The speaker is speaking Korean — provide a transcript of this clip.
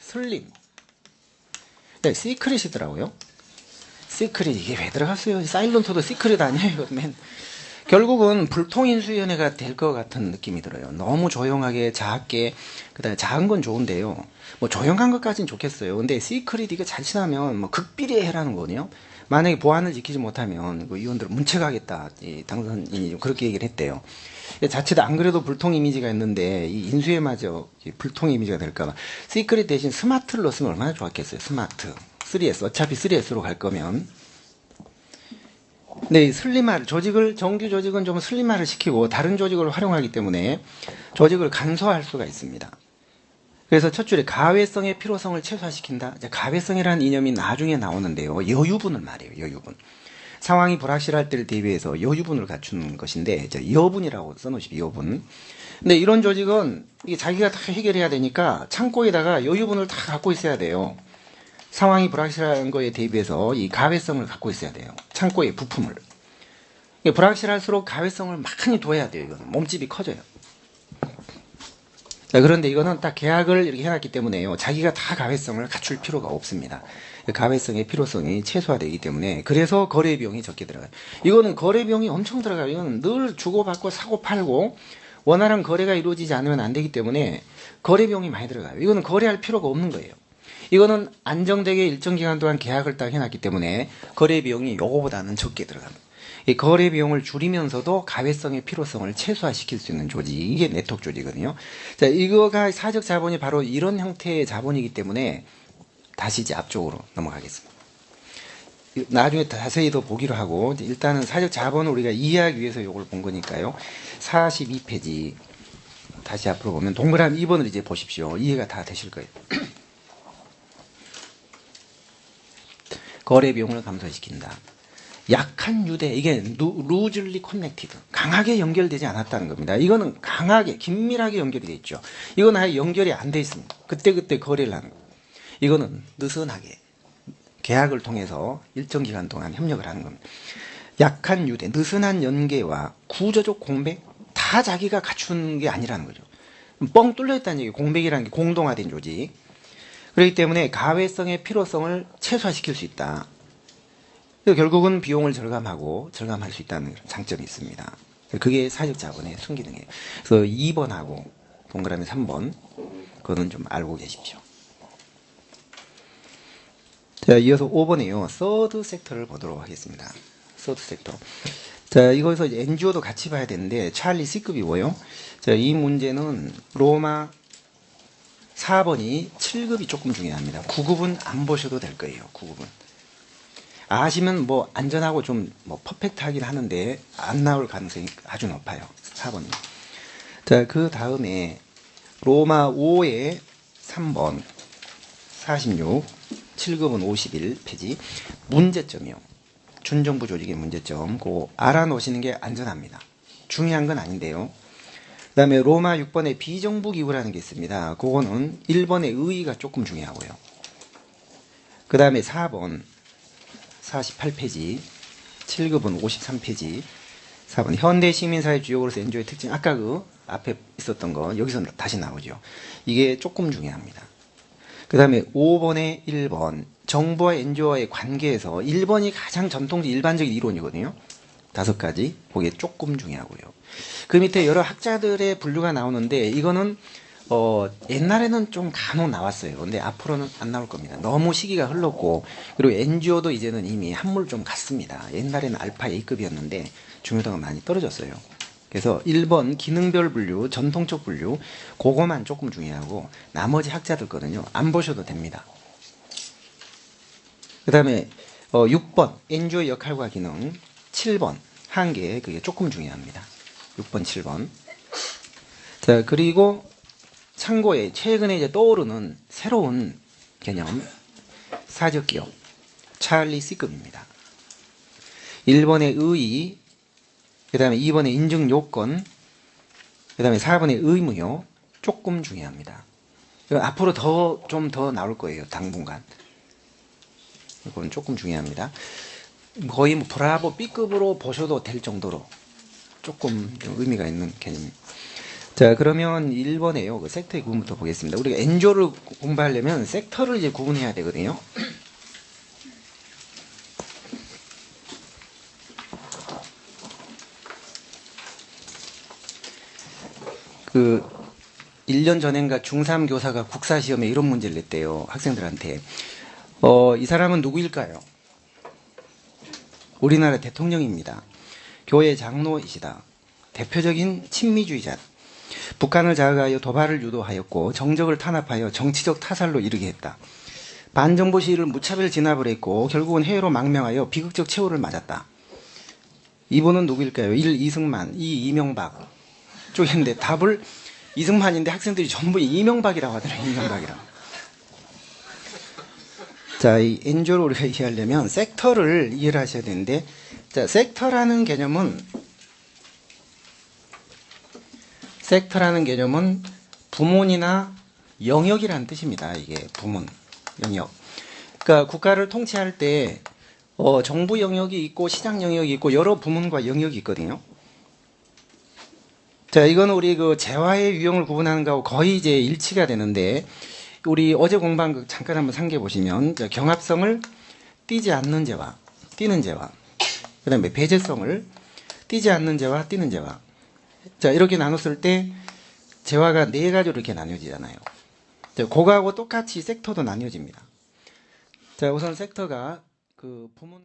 슬림. 네, 시크릿이더라고요. 시크릿, 이게 왜 들어갔어요? 사일런트도 시크릿 아니에요, 맨. 결국은 불통인수위원회가 될 것 같은 느낌이 들어요. 너무 조용하게, 작게, 그 다음에 작은 건 좋은데요. 뭐 조용한 것까지는 좋겠어요. 근데 시크릿 이거 자칫하면 뭐 극비리해라는 거거든요. 만약에 보안을 지키지 못하면 그 의원들을 문책하겠다. 이 당선인이 그렇게 얘기를 했대요. 자칫 안 그래도 불통 이미지가 있는데 이 인수위마저 불통 이미지가 될까봐 시크릿 대신 스마트를 넣었으면 얼마나 좋았겠어요. 스마트. 3S. 어차피 3S로 갈 거면. 네, 슬림화를, 정규 조직은 좀 슬림화를 시키고 다른 조직을 활용하기 때문에 조직을 간소화할 수가 있습니다. 그래서 첫 줄에 가외성의 필요성을 최소화시킨다. 가외성이라는 이념이 나중에 나오는데요. 여유분을 말해요, 여유분. 상황이 불확실할 때를 대비해서 여유분을 갖추는 것인데, 여분이라고 써놓으십시오, 여분. 근데 이런 조직은 이게 자기가 다 해결해야 되니까 창고에다가 여유분을 다 갖고 있어야 돼요. 상황이 불확실한 거에 대비해서 이 가외성을 갖고 있어야 돼요. 창고에 부품을. 불확실할수록 가외성을 많이 둬야 돼요. 이거는 몸집이 커져요. 자, 그런데 이거는 딱 계약을 이렇게 해놨기 때문에요. 자기가 다 가외성을 갖출 필요가 없습니다. 가외성의 필요성이 최소화되기 때문에 그래서 거래 비용이 적게 들어가요. 이거는 거래 비용이 엄청 들어가요. 이거는 늘 주고받고 사고 팔고 원활한 거래가 이루어지지 않으면 안 되기 때문에 거래 비용이 많이 들어가요. 이거는 거래할 필요가 없는 거예요. 이거는 안정되게 일정 기간 동안 계약을 딱 해놨기 때문에 거래 비용이 요거보다는 적게 들어갑니다. 이 거래 비용을 줄이면서도 가외성의 필요성을 최소화시킬 수 있는 조직, 이게 네트워크 조직이거든요. 자, 이거가 사적 자본이 바로 이런 형태의 자본이기 때문에 다시 이제 앞쪽으로 넘어가겠습니다. 나중에 자세히 더 보기로 하고 일단은 사적 자본을 우리가 이해하기 위해서 이걸 본 거니까요. 42페이지 다시 앞으로 보면 동그라미 2번을 이제 보십시오. 이해가 다 되실 거예요. 거래 비용을 감소시킨다. 약한 유대, 이게 루즐리 커넥티드, 강하게 연결되지 않았다는 겁니다. 이거는 강하게, 긴밀하게 연결이 돼 있죠. 이건 아예 연결이 안 돼 있습니다. 그때그때 거래를 하는 거예요. 이거는 느슨하게 계약을 통해서 일정 기간 동안 협력을 하는 겁니다. 약한 유대, 느슨한 연계와 구조적 공백, 다 자기가 갖춘 게 아니라는 거죠. 뻥 뚫려 있다는 얘기, 공백이라는 게 공동화된 조직. 그렇기 때문에 가외성의 필요성을 최소화시킬 수 있다. 결국은 비용을 절감할 수 있다는 장점이 있습니다. 그게 사적 자본의 순기능이에요. 그래서 2번하고 동그라미 3번, 그거는 좀 알고 계십시오. 자, 이어서 5번이에요. 서드 섹터를 보도록 하겠습니다. 서드 섹터. 자, 이거에서 NGO도 같이 봐야 되는데, 찰리 C급이고요. 자, 이 문제는 로마 4번이 7급이 조금 중요합니다. 9급은 안 보셔도 될 거예요. 9급은. 아시면 뭐 안전하고 좀 뭐 퍼펙트하긴 하는데 안 나올 가능성이 아주 높아요. 4번이. 자, 그 다음에 로마 5의 3번 46, 7급은 51페이지. 문제점이요. 준정부 조직의 문제점. 그거 알아놓으시는 게 안전합니다. 중요한 건 아닌데요. 그 다음에 로마 6번에 비정부 기구라는 게 있습니다. 그거는 1번의 의의가 조금 중요하고요. 그 다음에 4번 48페이지, 7급은 53페이지, 4번 현대 시민사회 주역으로서 NGO의 특징. 아까 그 앞에 있었던 거 여기서 다시 나오죠. 이게 조금 중요합니다. 그 다음에 5번에 1번 정부와 NGO와의 관계에서 1번이 가장 전통적 일반적인 이론이거든요. 5가지. 그게 조금 중요하고요. 그 밑에 여러 학자들의 분류가 나오는데 이거는 옛날에는 좀 간혹 나왔어요. 근데 앞으로는 안 나올 겁니다. 너무 시기가 흘렀고, 그리고 NGO도 이제는 이미 한물 좀 갔습니다. 옛날에는 알파 A급이었는데 중요도가 많이 떨어졌어요. 그래서 1번 기능별 분류, 전통적 분류, 그거만 조금 중요하고 나머지 학자들 거는요, 안 보셔도 됩니다. 그 다음에 6번 NGO의 역할과 기능, 7번 한계, 그게 조금 중요합니다. 6번, 7번. 자, 그리고 참고에 최근에 이제 떠오르는 새로운 개념, 사적 기업, 찰리 C급입니다. 1번의 의의, 그 다음에 2번의 인증 요건, 그 다음에 4번의 의무요, 조금 중요합니다. 앞으로 좀 더 나올 거예요, 당분간. 이건 조금 중요합니다. 거의 뭐 브라보 B급으로 보셔도 될 정도로 조금 의미가 있는 개념입니다. 자, 그러면 1번에요. 그 섹터의 구분부터 보겠습니다. 우리가 엔조를 공부하려면 섹터를 이제 구분해야 되거든요. 그 1년 전인가 중3 교사가 국사시험에 이런 문제를 냈대요. 학생들한테. 이 사람은 누구일까요? 우리나라 대통령입니다. 교회 장로이시다. 대표적인 친미주의자. 북한을 자극하여 도발을 유도하였고 정적을 탄압하여 정치적 타살로 이르게 했다. 반정부 시위를 무차별 진압을 했고 결국은 해외로 망명하여 비극적 최후를 맞았다. 이분은 누구일까요? 1. 이승만, 2. 이명박 쪽인데 답을 이승만인데 학생들이 전부 이명박이라고 하더라고요. 이명박이라고. 자, 이 엔조를 우리가 이해하려면 섹터를 이해를 하셔야 되는데, 자, 섹터라는 개념은 부문이나 영역이라는 뜻입니다. 이게 부문, 영역. 그러니까 국가를 통치할 때 정부 영역이 있고 시장 영역이 있고 여러 부문과 영역이 있거든요. 자, 이건 우리 그 재화의 유형을 구분하는 거하고 거의 이제 일치가 되는데, 우리 어제 공부한 거 잠깐 한번 상기해 보시면, 경합성을 띄지 않는 재화, 띄는 재화, 그 다음에 배제성을 띄지 않는 재화, 띄는 재화. 자, 이렇게 나눴을 때 재화가 네 가지로 이렇게 나뉘어지잖아요. 자, 그거하고 똑같이 섹터도 나뉘어집니다. 자, 우선 섹터가 그 부문